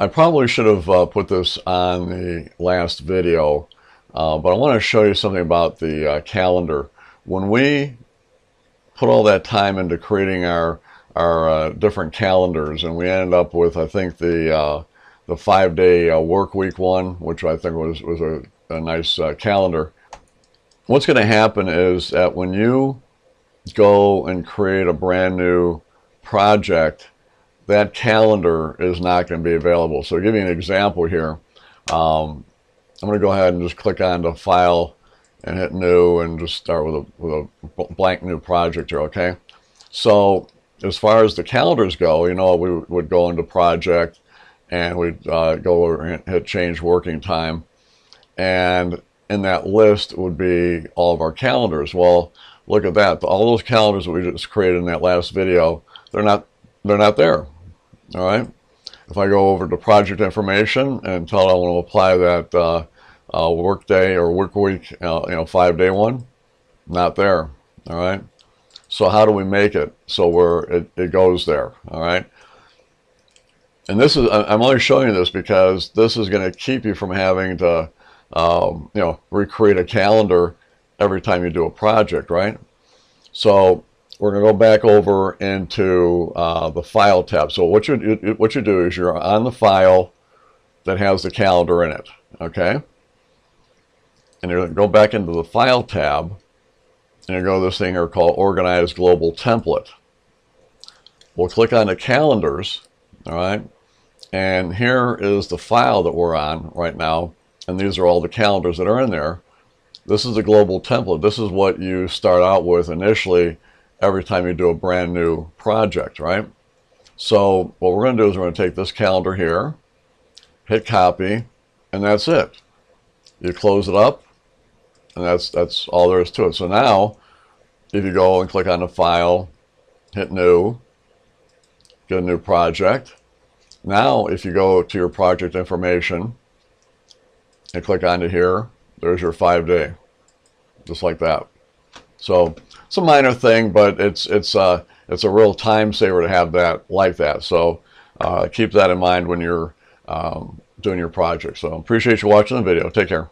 I probably should have put this on the last video, but I want to show you something about the calendar. When we put all that time into creating our different calendars, and we ended up with, I think, the 5-day work week one, which I think was a nice calendar. What's going to happen is that when you go and create a brand new project, that calendar is not going to be available. So to give you an example here, I'm going to go ahead and just click on the file and hit new and just start with a blank new project here, okay? So as far as the calendars go, you know, we would go into project and we'd go over and hit change working time, and in that list would be all of our calendars. Well, look at that. All those calendars that we just created in that last video, they're not there. All right. If I go over to project information and tell it I want to apply that work day or work week, 5-day one, not there. All right. So how do we make it so it goes there? All right. And this is, I'm only showing you this because this is going to keep you from having to recreate a calendar every time you do a project, right? So we're going to go back over into the File tab. So what you do is you're on the file that has the calendar in it, okay? And you're going to go back into the File tab, and you go to this thing here called Organize Global Template. We'll click on the calendars, all right? And here is the file that we're on right now, and these are all the calendars that are in there. This is the global template. This is what you start out with initially every time you do a brand new project, right? So what we're going to do is we're going to take this calendar here, hit copy, and that's it. You close it up, and that's all there is to it. So now, if you go and click on the file, hit new, get a new project. Now, if you go to your project information and click onto here, there's your 5-day, just like that. So it's a minor thing, but it's a real time saver to have that like that. So keep that in mind when you're doing your project. So appreciate you watching the video. Take care.